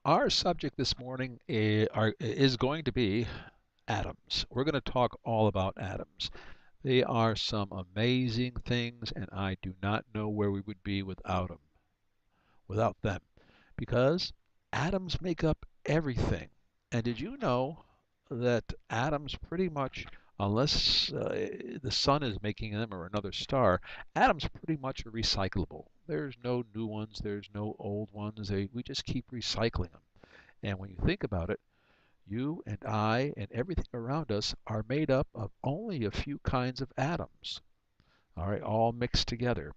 Our subject this morning is going to be atoms. We're going to talk all about atoms. They are some amazing things, and I do not know where we would be without them, because atoms make up everything. And did you know that atoms pretty much, unless the sun is making them or another star, atoms pretty much are recyclable. There's no new ones, there's no old ones. We just keep recycling them. And when you think about it, you and I and everything around us are made up of only a few kinds of atoms, all right, all mixed together.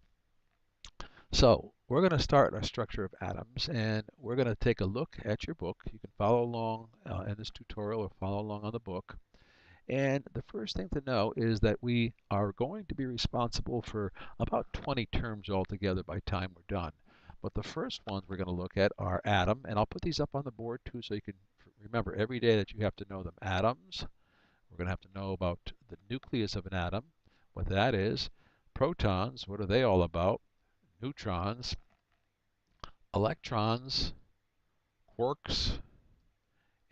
So we're going to start our structure of atoms, and we're going to take a look at your book. You can follow along in this tutorial or follow along on the book. And the first thing to know is that we are going to be responsible for about 20 terms altogether by the time we're done. But the first ones we're going to look at are atom, and I'll put these up on the board too so you can remember every day that you have to know them. Atoms, we're going to have to know about the nucleus of an atom, what that is. Protons, what are they all about? Neutrons, electrons, quarks,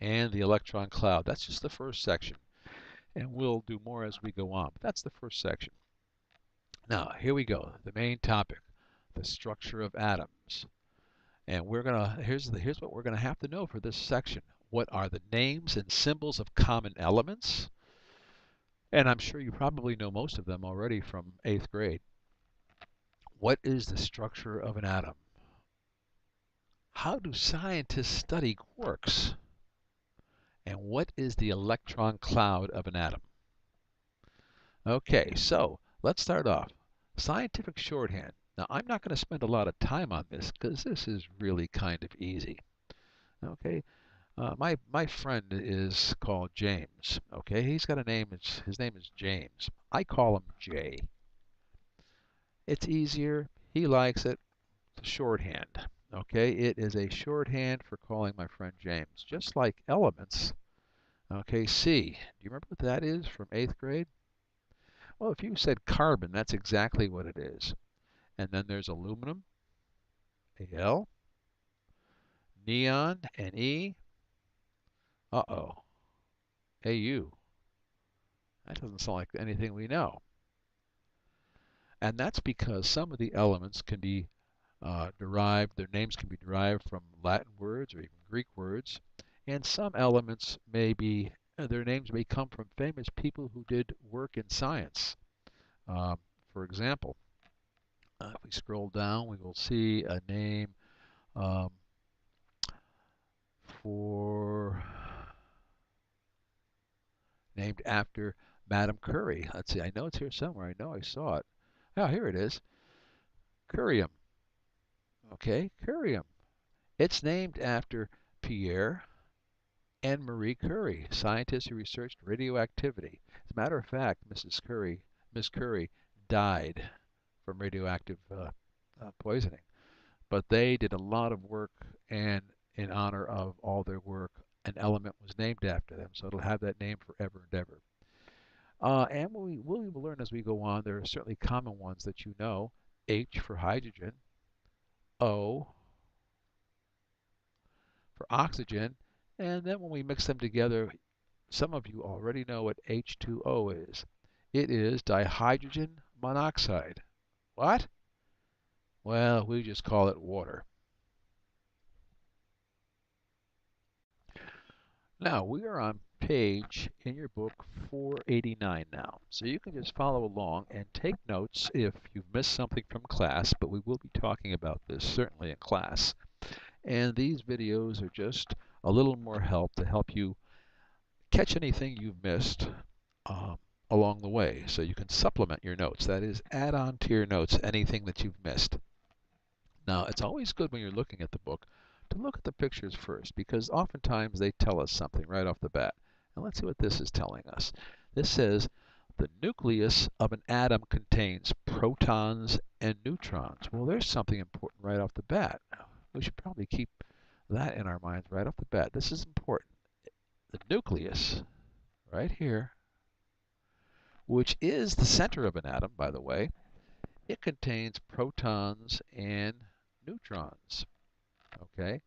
and the electron cloud. That's just the first section, and we'll do more as we go on. But that's the first section. Now, here we go. The main topic, the structure of atoms. And here's what we're gonna have to know for this section. What are the names and symbols of common elements? And I'm sure you probably know most of them already from 8th grade. What is the structure of an atom? How do scientists study quarks? And what is the electron cloud of an atom? Okay, so let's start off. Scientific shorthand. Now, I'm not going to spend a lot of time on this because this is really kind of easy. Okay, my friend is called James. Okay, he's got a name. His name is James. I call him Jay. It's easier. He likes it. It's a shorthand. Okay, it is a shorthand for calling my friend James. Just like elements. Okay, C. Do you remember what that is from 8th grade? Well, if you said carbon, that's exactly what it is. And then there's aluminum, Al, neon, Ne. Uh-oh, Au. That doesn't sound like anything we know. And that's because some of the elements can be derived, their names can be derived from Latin words or even Greek words. And some elements their names may come from famous people who did work in science. Um, for example, if we scroll down, we will see a name um, for named after Madame Curie. Let's see, I know it's here somewhere. I know I saw it. Oh, here it is. Curium. Okay, curium. It's named after Pierre and Marie Curie, scientists who researched radioactivity. As a matter of fact, Miss Curie, died from radioactive poisoning. But they did a lot of work, and in honor of all their work, an element was named after them. So it'll have that name forever and ever. And we will learn as we go on. There are certainly common ones that you know. H for hydrogen, O for oxygen, and then when we mix them together, some of you already know what H2O is. It is dihydrogen monoxide. What? Well, we just call it water. Now, we are on page in your book 489 now. So you can just follow along and take notes if you've missed something from class, but we will be talking about this certainly in class. And these videos are just a little more help to help you catch anything you've missed um, along the way. So you can supplement your notes. That is, add on to your notes anything that you've missed. Now, it's always good when you're looking at the book to look at the pictures first because oftentimes they tell us something right off the bat. And let's see what this is telling us. This says the nucleus of an atom contains protons and neutrons. Well, there's something important right off the bat. We should probably keep that in our minds right off the bat. This is important. The nucleus, right here, which is the center of an atom, by the way, it contains protons and neutrons. Okay?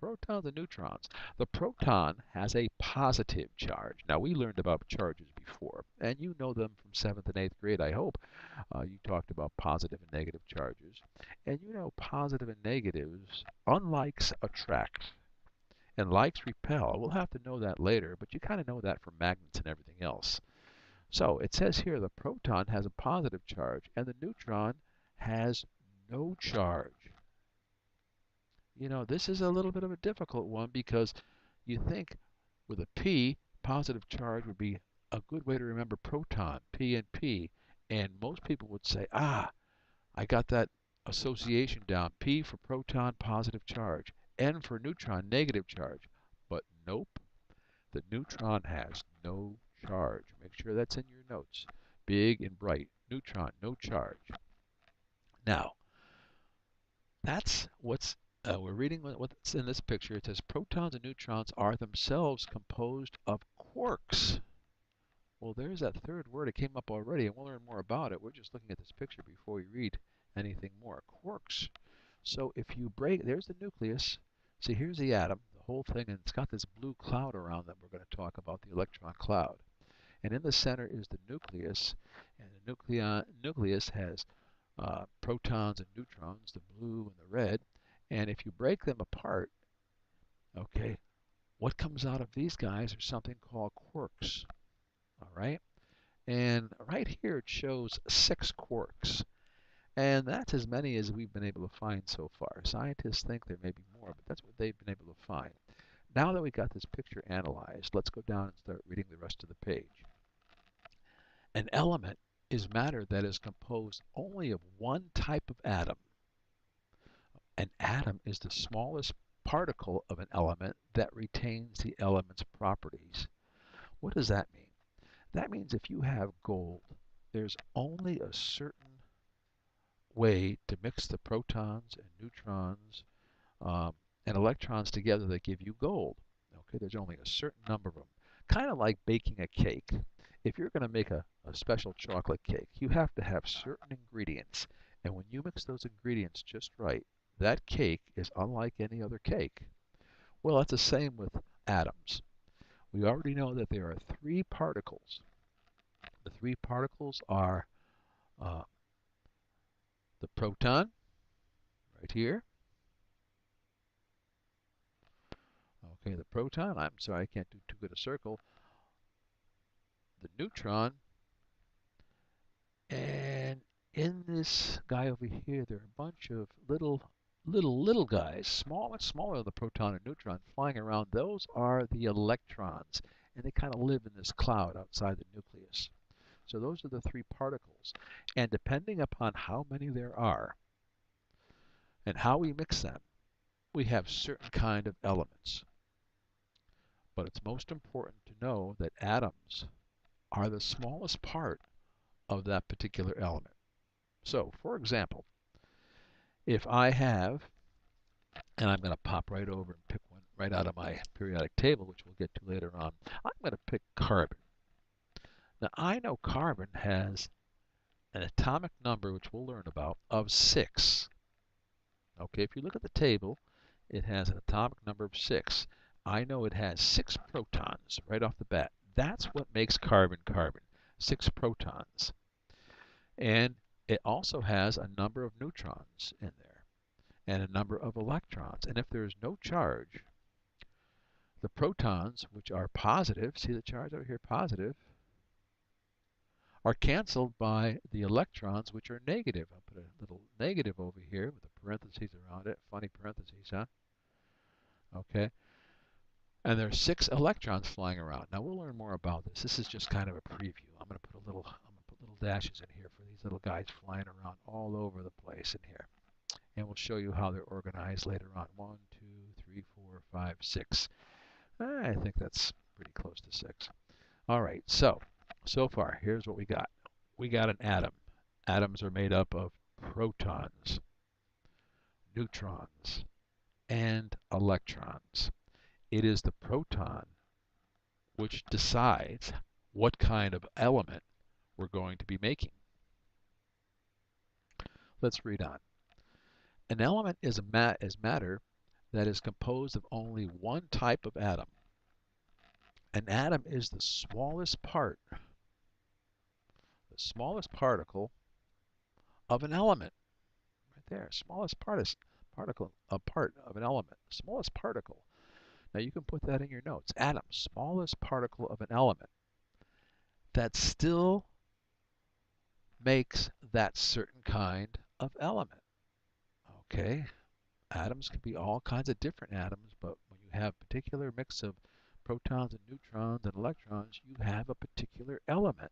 protons and neutrons. The proton has a positive charge. Now, we learned about charges before, and you know them from 7th and 8th grade, I hope. You talked about positive and negative charges. And you know positive and negatives, unlikes attract, and likes repel. We'll have to know that later, but you kind of know that from magnets and everything else. So it says here the proton has a positive charge and the neutron has no charge. You know, this is a little bit of a difficult one because you think with a P, positive charge would be a good way to remember proton, P and P. And most people would say, ah, I got that association down. P for proton, positive charge. N for neutron, negative charge. But nope, the neutron has no charge. Make sure that's in your notes. Big and bright. Neutron, no charge. Now, that's what's we're reading what's in this picture. It says protons and neutrons are themselves composed of quarks. Well, there's that third word. It came up already, and we'll learn more about it. We're just looking at this picture before we read anything more. Quarks. So if you break, there's the nucleus. See, here's the atom, the whole thing, and it's got this blue cloud around that we're going to talk about, the electron cloud. And in the center is the nucleus, and the nucleus has protons and neutrons, the blue and the red. And if you break them apart, okay, what comes out of these guys are something called quarks. All right? And right here it shows 6 quarks. And that's as many as we've been able to find so far. Scientists think there may be more, but that's what they've been able to find. Now that we got this picture analyzed, let's go down and start reading the rest of the page. An element is matter that is composed only of one type of atom. An atom is the smallest particle of an element that retains the element's properties. What does that mean? That means if you have gold, there's only a certain way to mix the protons and neutrons and electrons together that give you gold. Okay, there's only a certain number of them. Kind of like baking a cake. If you're going to make a special chocolate cake, you have to have certain ingredients. And when you mix those ingredients just right, that cake is unlike any other cake. Well, that's the same with atoms. We already know that there are 3 particles. The 3 particles are the proton, right here. Okay, the proton, I'm sorry, I can't do too good a circle. The neutron, and in this guy over here, there are a bunch of little guys, smaller and smaller than the proton and neutron, flying around. Those are the electrons, and they kind of live in this cloud outside the nucleus. So those are the 3 particles. And depending upon how many there are and how we mix them, we have certain kind of elements. But it's most important to know that atoms are the smallest part of that particular element. So, for example, if I have, and I'm going to pop right over and pick one right out of my periodic table, which we'll get to later on, I'm going to pick carbon. Now, I know carbon has an atomic number, which we'll learn about, of 6. Okay, if you look at the table, it has an atomic number of 6. I know it has 6 protons right off the bat. That's what makes carbon carbon, 6 protons. And it also has a number of neutrons in there and a number of electrons. And if there's no charge, the protons, which are positive, see the charge over here, positive, are canceled by the electrons, which are negative. I'll put a little negative over here with a parentheses around it. Funny parentheses, huh? Okay. And there are 6 electrons flying around. Now we'll learn more about this. This is just kind of a preview. I'm going to put little dashes in here for these little guys flying around all over the place in here. And we'll show you how they're organized later on. 1, 2, 3, 4, 5, 6. I think that's pretty close to 6. All right, so far, here's what we got. We got an atom. Atoms are made up of protons, neutrons, and electrons. It is the proton which decides what kind of element we're going to be making. Let's read on. An element is matter that is composed of only one type of atom. An atom is the smallest particle of an element. Right there, smallest particle, a part of an element, smallest particle. Now you can put that in your notes. Atom, smallest particle of an element. That still makes that certain kind of element. Okay, atoms can be all kinds of different atoms, but when you have a particular mix of protons and neutrons and electrons, you have a particular element.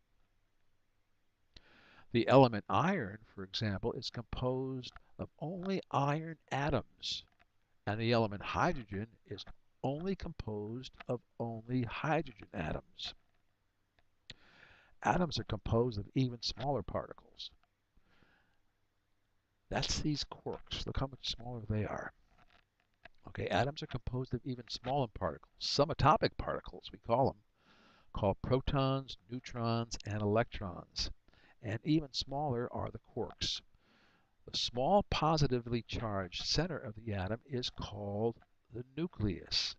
The element iron, for example, is composed of only iron atoms, and the element hydrogen is only composed of only hydrogen atoms. Atoms are composed of even smaller particles. That's these quarks. Look how much smaller they are. Okay, atoms are composed of even smaller particles, subatomic particles, we call them, called protons, neutrons, and electrons. And even smaller are the quarks. The small positively charged center of the atom is called the nucleus.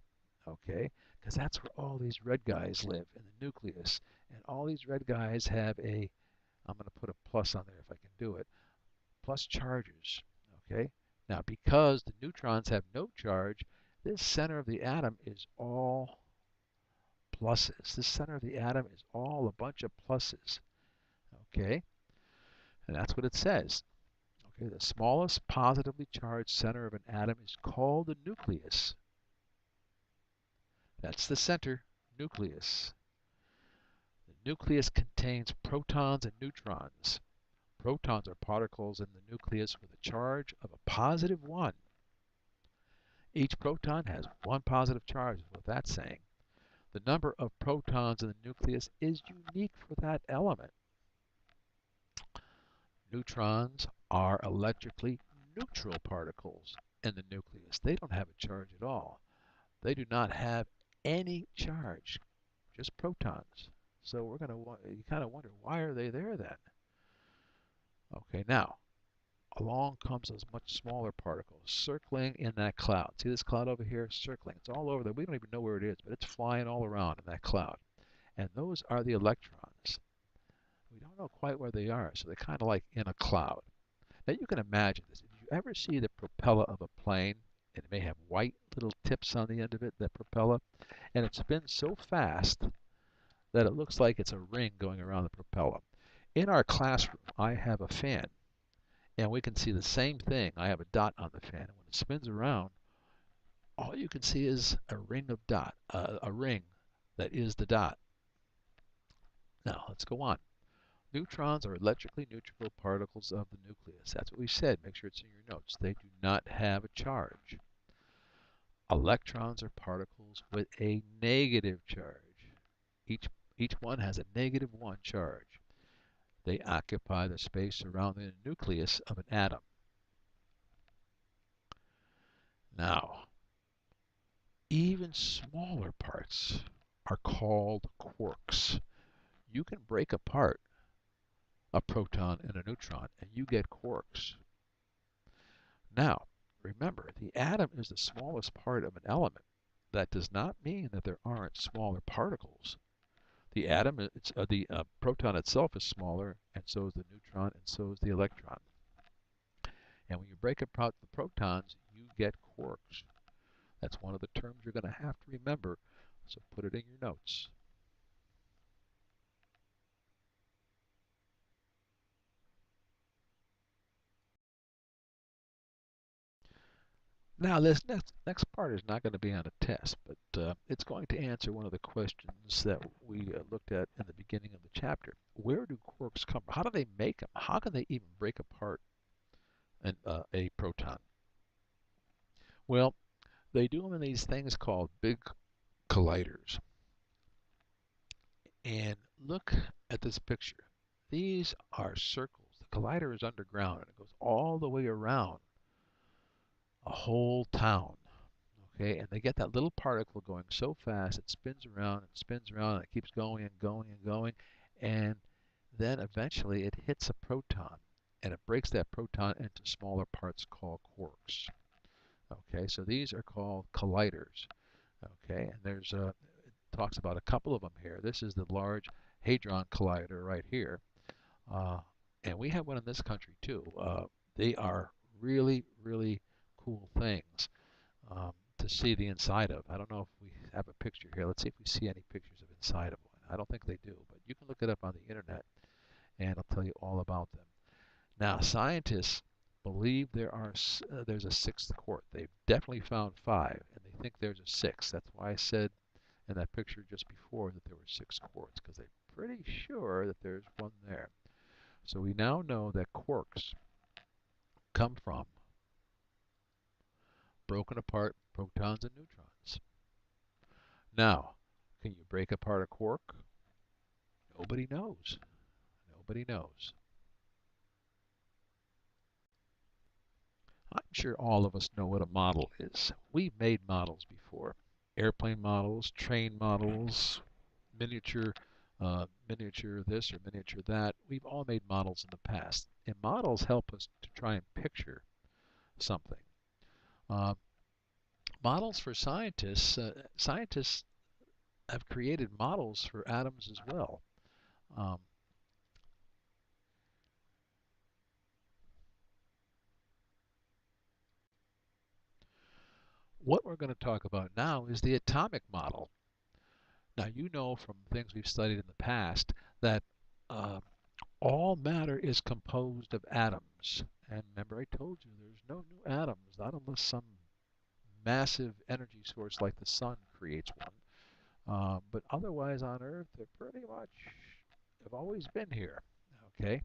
Okay, because that's where all these red guys live, in the nucleus. And all these red guys have a, I'm going to put a plus on there if I can do it, plus charges. Okay, now because the neutrons have no charge, this center of the atom is all pluses. This center of the atom is all a bunch of pluses. Okay, and that's what it says. Okay, the smallest positively charged center of an atom is called the nucleus. That's the center, nucleus. The nucleus contains protons and neutrons. Protons are particles in the nucleus with a charge of a positive 1. Each proton has one positive charge, is what that's saying. The number of protons in the nucleus is unique for that element. Neutrons are electrically neutral particles in the nucleus. They don't have a charge at all. They do not have any charge, just protons. So we're going to, you kind of wonder, why are they there then? Okay, now, along comes a much smaller particle circling in that cloud. See this cloud over here? Circling. It's all over there. We don't even know where it is, but it's flying all around in that cloud. And those are the electrons. We don't know quite where they are, so they're kind of like in a cloud. Now you can imagine this. Did you ever see the propeller of a plane? And it may have white little tips on the end of it, that propeller. And it spins so fast that it looks like it's a ring going around the propeller. In our classroom, I have a fan. And we can see the same thing. I have a dot on the fan. And when it spins around, all you can see is a ring of dot, a ring that is the dot. Now, let's go on. Neutrons are electrically neutral particles of the nucleus. That's what we said. Make sure it's in your notes. They do not have a charge. Electrons are particles with a negative charge. Each one has a -1 charge. They occupy the space surrounding the nucleus of an atom. Now, even smaller parts are called quarks. You can break apart a proton and a neutron and you get quarks. Now, remember, the atom is the smallest part of an element. That does not mean that there aren't smaller particles. The proton itself is smaller, and so is the neutron, and so is the electron. And when you break apart the protons, you get quarks. That's one of the terms you're going to have to remember, so put it in your notes. Now, this next part is not going to be on a test, but it's going to answer one of the questions that we looked at in the beginning of the chapter. Where do quarks come from? How do they make them? How can they even break apart a proton? Well, they do them in these things called big colliders. And look at this picture. These are circles. The collider is underground, and it goes all the way around a whole town. Okay, and they get that little particle going so fast it spins around and spins around and it keeps going and going and going, and then eventually it hits a proton and it breaks that proton into smaller parts called quarks. Okay, Okay, so these are called colliders. Okay, and there's it talks about a couple of them here. This is the Large Hadron Collider right here, uh, and we have one in this country too. They are really, really cool things to see the inside of. I don't know if we have a picture here. Let's see if we see any pictures of inside of one. I don't think they do, but you can look it up on the internet, and it'll tell you all about them. Now, scientists believe there's a sixth quark. They've definitely found five, and they think there's a sixth. That's why I said in that picture just before that there were six quarks, because they're pretty sure that there's one there. So we now know that quarks come from broken apart protons and neutrons. Now, can you break apart a quark? Nobody knows. Nobody knows. I'm sure all of us know what a model is. We've made models before. Airplane models, train models, miniature miniature this or miniature that. We've all made models in the past. And models help us to try and picture something. Uh, Models for scientists, scientists have created models for atoms as well. Um, what we're going to talk about now is the atomic model. Now, you know from things we've studied in the past that uh, all matter is composed of atoms. And remember, I told you there's no new atoms, not unless some massive energy source like the sun creates one. But otherwise on Earth, they're pretty much have always been here. Okay,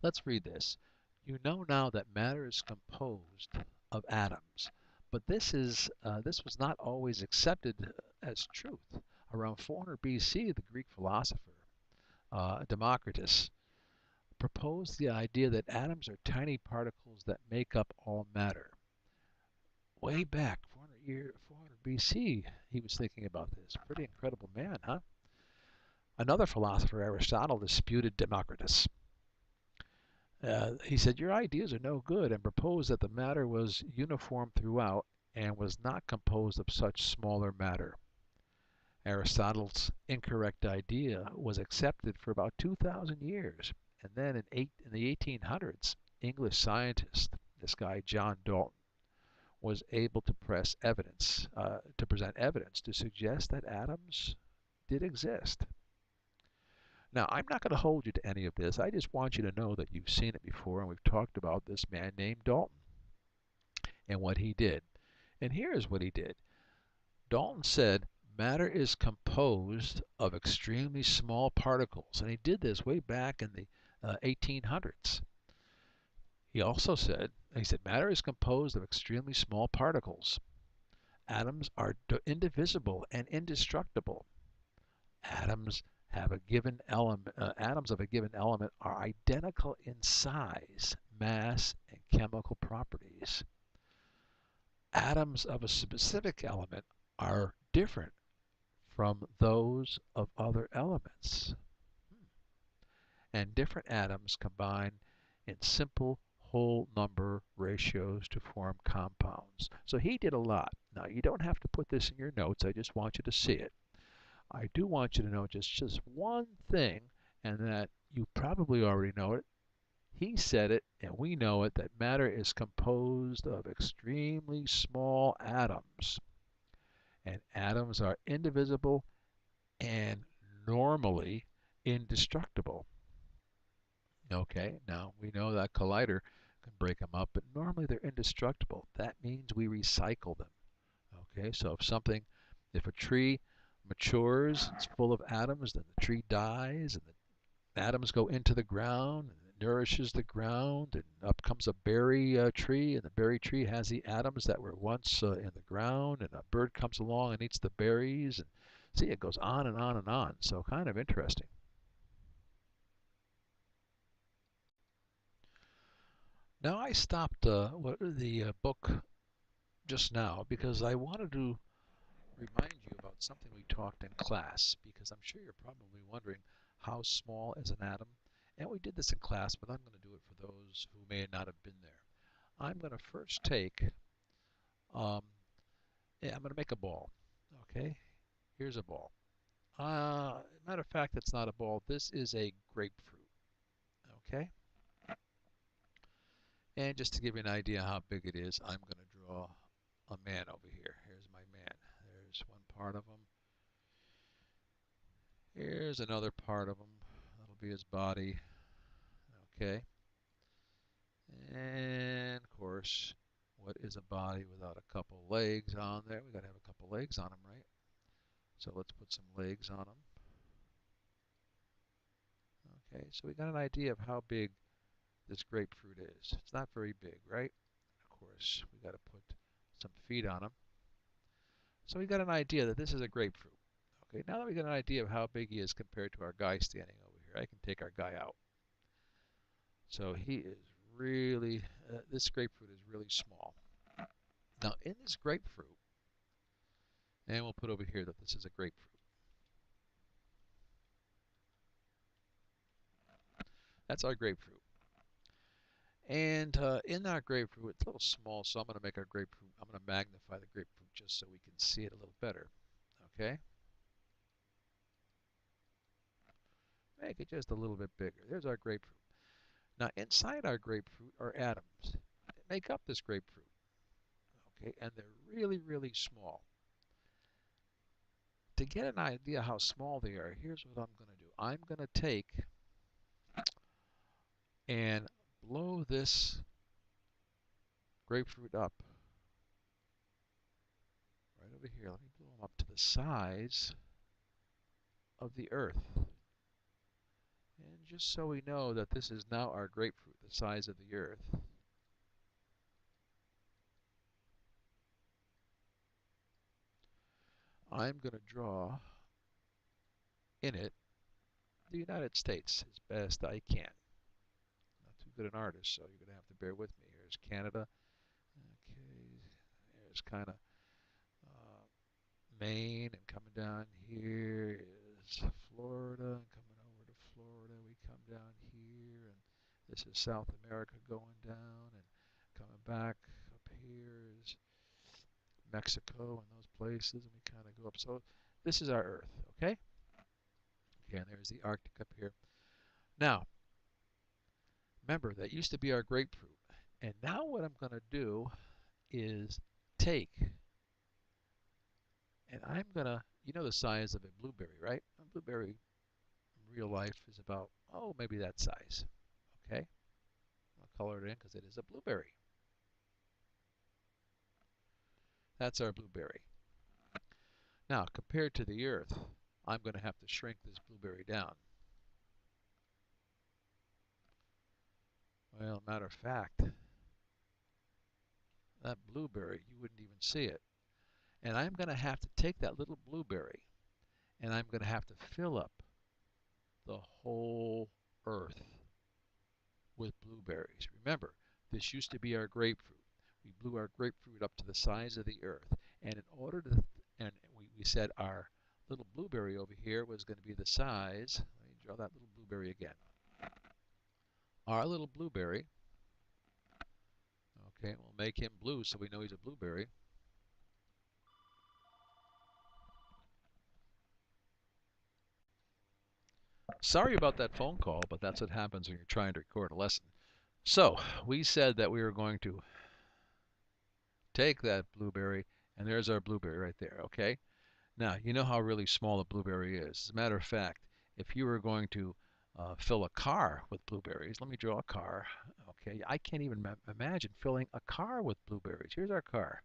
let's read this. You know now that matter is composed of atoms, but this was not always accepted as truth. Around 400 BC, the Greek philosopher Democritus proposed the idea that atoms are tiny particles that make up all matter. Way back, 400 BC, he was thinking about this. Pretty incredible man, huh? Another philosopher, Aristotle, disputed Democritus. He said, your ideas are no good, and proposed that the matter was uniform throughout and was not composed of such smaller matter. Aristotle's incorrect idea was accepted for about 2,000 years, and then in the 1800s, English scientist, this guy John Dalton, was able to present evidence to suggest that atoms did exist. Now, I'm not going to hold you to any of this. I just want you to know that you've seen it before, and we've talked about this man named Dalton and what he did. And here's what he did. Dalton said matter is composed of extremely small particles, and he did this way back in the 1800s. He said matter is composed of extremely small particles. Atoms are indivisible and indestructible. Atoms have a given element. Atoms of a given element are identical in size, mass, and chemical properties. Atoms of a specific element are different from those of other elements. And different atoms combine in simple whole number ratios to form compounds. So he did a lot. Now, you don't have to put this in your notes. I just want you to see it. I do want you to know just one thing, and that you probably already know it. He said it, and we know it, that matter is composed of extremely small atoms. And atoms are indivisible and normally indestructible. Okay, now we know that collider can break them up, but normally they're indestructible. That means we recycle them. Okay, so if a tree matures, it's full of atoms, then the tree dies, and the atoms go into the ground, and it nourishes the ground, and up comes a berry tree, and the berry tree has the atoms that were once in the ground, and a bird comes along and eats the berries, and see, it goes on and on and on. So kind of interesting. Now I stopped the book just now because I wanted to remind you about something we talked in class, because I'm sure you're probably wondering how small is an atom. And we did this in class, but I'm going to do it for those who may not have been there. I'm going to first take Um, yeah, I'm going to make a ball. Okay, here's a ball. Matter of fact, it's not a ball. This is a grapefruit. Okay, and just to give you an idea how big it is, I'm going to draw a man over here. Here's my man. There's one part of him. Here's another part of him. That'll be his body. Okay, and of course, what is a body without a couple legs on there? We got to have a couple legs on him, right? So let's put some legs on him. Okay, so we got an idea of how big this grapefruit is. It's not very big, right? Of course, we got to put some feet on him. So we got an idea that this is a grapefruit. Okay, now that we got an idea of how big he is compared to our guy standing over here, I can take our guy out. So he is really, this grapefruit is really small. Now in this grapefruit, and we'll put over here that this is a grapefruit. That's our grapefruit. And in our grapefruit, it's a little small, so I'm going to make our grapefruit, I'm going to magnify the grapefruit just so we can see it a little better. Okay? Make it just a little bit bigger. There's our grapefruit. Now, inside our grapefruit are atoms that make up this grapefruit. Okay? And they're really, really small. To get an idea how small they are, here's what I'm going to do. I'm going to take and blow this grapefruit up right over here. Let me blow them up to the size of the earth. And just so we know that this is now our grapefruit, the size of the earth, I'm going to draw in it the United States as best I can. Not too good an artist, so you're going to have to bear with me. Here's Canada. Okay, there's kind of Maine, and coming down here is Florida, and coming over to Florida, we come down here, and this is South America going down, and coming back up here is Mexico and those places, and we kind of go up. So this is our Earth, okay? Okay, and there's the Arctic up here. Now, remember, that used to be our grapefruit. And now what I'm going to do is take, and I'm going to, you know the size of a blueberry, right? A blueberry in real life is about, oh, maybe that size, okay? I'll color it in because it is a blueberry. That's our blueberry. Now, compared to the Earth, I'm going to have to shrink this blueberry down. Well, matter of fact, that blueberry, you wouldn't even see it. And I'm going to have to take that little blueberry and I'm going to have to fill up the whole earth with blueberries. Remember, this used to be our grapefruit. We blew our grapefruit up to the size of the earth. And in order to, and we said our little blueberry over here was going to be the size, let me draw that little blueberry again. Our little blueberry, okay, we'll make him blue so we know he's a blueberry. Sorry about that phone call, but that's what happens when you're trying to record a lesson. So, we said that we were going to take that blueberry, and there's our blueberry right there, okay? Now, you know how really small a blueberry is. As a matter of fact, if you were going to fill a car with blueberries, let me draw a car, okay? I can't even imagine filling a car with blueberries. Here's our car,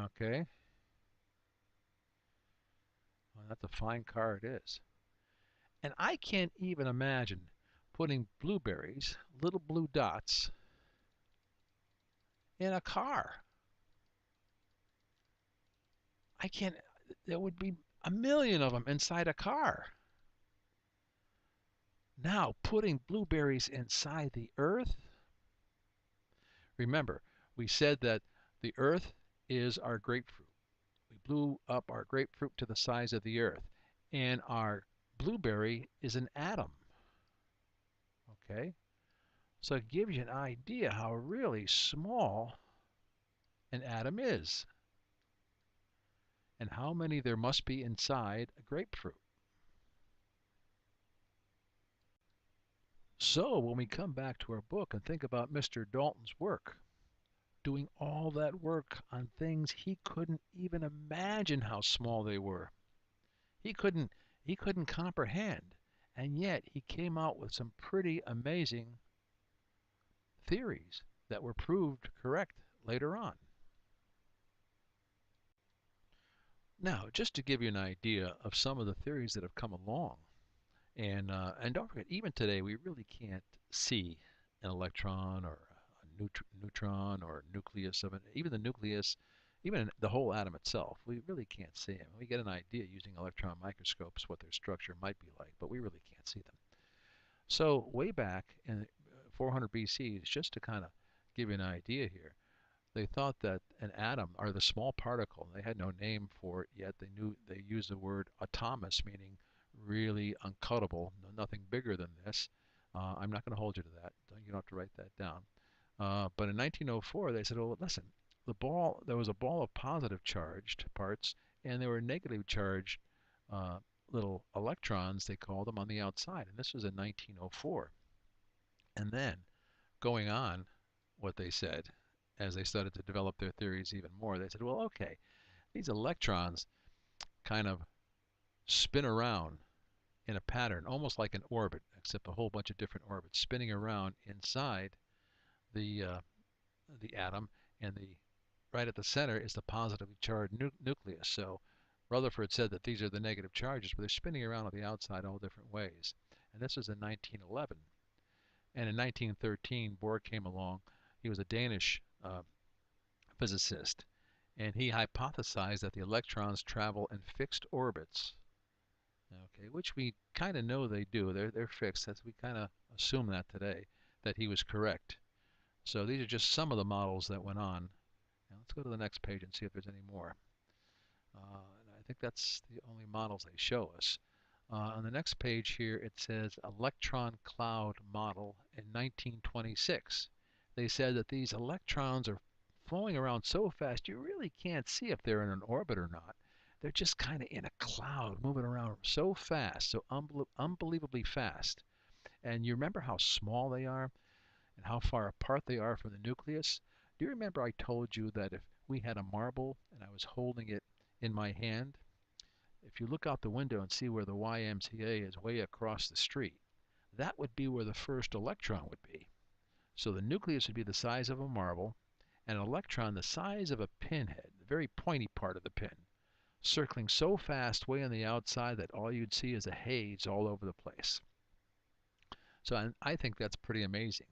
okay? Well, that's a fine car it is. And I can't even imagine putting blueberries, little blue dots, in a car. I can't, there would be a million of them inside a car. Now, putting blueberries inside the earth. Remember, we said that the earth is our grapefruit. We blew up our grapefruit to the size of the earth. And our blueberry is an atom. Okay? So it gives you an idea how really small an atom is, and how many there must be inside a grapefruit. So when we come back to our book and think about Mr. Dalton's work, doing all that work on things he couldn't even imagine how small they were. He couldn't he couldn't comprehend. And yet he came out with some pretty amazing theories that were proved correct later on. Now, just to give you an idea of some of the theories that have come along, and don't forget, even today we really can't see an electron or a neutron or nucleus of it. Even the nucleus, even the whole atom itself, we really can't see them. We get an idea using electron microscopes what their structure might be like, but we really can't see them. So way back in 400 BC, just to kind of give you an idea here, they thought that an atom, or the small particle, they had no name for it yet. They used the word atomos, meaning really uncuttable, nothing bigger than this. I'm not going to hold you to that. You don't have to write that down. But in 1904, they said, "Oh, listen, there was a ball of positive charged parts, and there were negative charged uh, little electrons, they called them, on the outside." And this was in 1904. And then going on, what they said, as they started to develop their theories even more, they said, well, okay, these electrons kind of spin around in a pattern, almost like an orbit, except a whole bunch of different orbits spinning around inside the uh, the atom, and the right at the center is the positively charged nucleus. So Rutherford said that these are the negative charges, but they're spinning around on the outside all different ways. And this was in 1911. And in 1913, Bohr came along. He was a Danish physicist, and he hypothesized that the electrons travel in fixed orbits. Okay, which we kind of know they do. They're fixed. As we kind of assume that today, that he was correct. So these are just some of the models that went on. Now let's go to the next page and see if there's any more. And I think that's the only models they show us. On the next page here, it says electron cloud model in 1926. They said that these electrons are flowing around so fast you really can't see if they're in an orbit or not. They're just kind of in a cloud moving around so fast, so unbelievably fast. And you remember how small they are and how far apart they are from the nucleus? Do you remember I told you that if we had a marble and I was holding it in my hand, if you look out the window and see where the YMCA is way across the street, that would be where the first electron would be. So the nucleus would be the size of a marble, and an electron the size of a pinhead, the very pointy part of the pin, circling so fast way on the outside that all you'd see is a haze all over the place. So I think that's pretty amazing.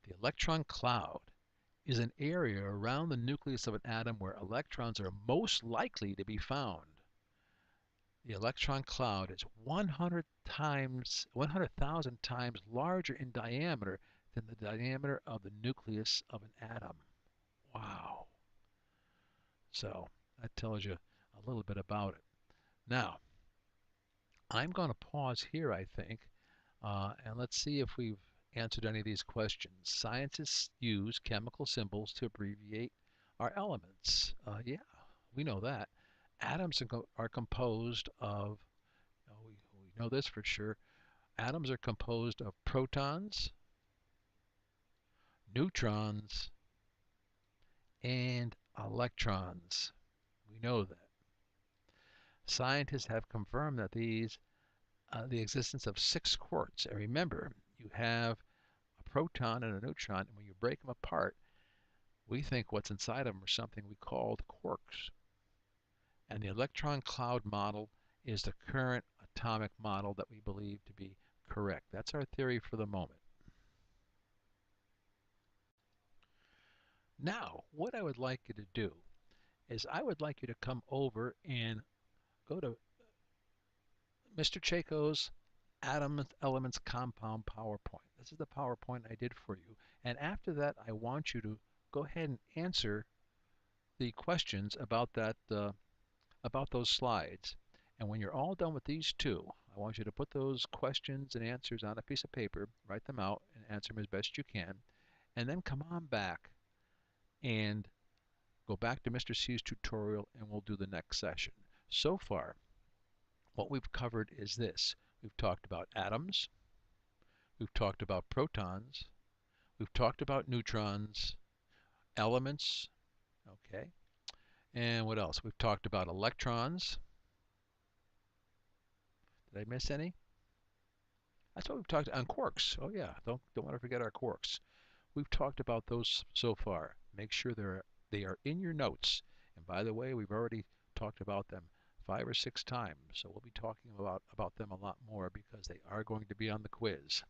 The electron cloud is an area around the nucleus of an atom where electrons are most likely to be found. The electron cloud is 100,000 times larger in diameter than the diameter of the nucleus of an atom. Wow. So that tells you a little bit about it. Now, I'm going to pause here, I think, and let's see if we've answered any of these questions. Scientists use chemical symbols to abbreviate our elements. Yeah, we know that. Atoms are composed of, we know this for sure, atoms are composed of protons, neutrons, and electrons. We know that. Scientists have confirmed that the existence of 6 quarks. And remember, you have a proton and a neutron, and when you break them apart, we think what's inside of them are something we called quarks. And the electron cloud model is the current atomic model that we believe to be correct. That's our theory for the moment. Now, what I would like you to do is I would like you to come over and go to Mr. Chaco's Atom Elements Compound PowerPoint. This is the PowerPoint I did for you. And after that, I want you to go ahead and answer the questions about about those slides. And when you're all done with these two, I want you to put those questions and answers on a piece of paper, write them out, and answer them as best you can, and then come on back and go back to Mr. C's tutorial and we'll do the next session. So far, what we've covered is this. We've talked about atoms, we've talked about protons, we've talked about neutrons, elements, okay, and what else? We've talked about electrons. Did I miss any? That's what we've talked on quarks. Oh yeah, don't want to forget our quarks. We've talked about those so far. Make sure they are in your notes. And by the way, we've already talked about them 5 or 6 times. So we'll be talking about them a lot more because they are going to be on the quiz.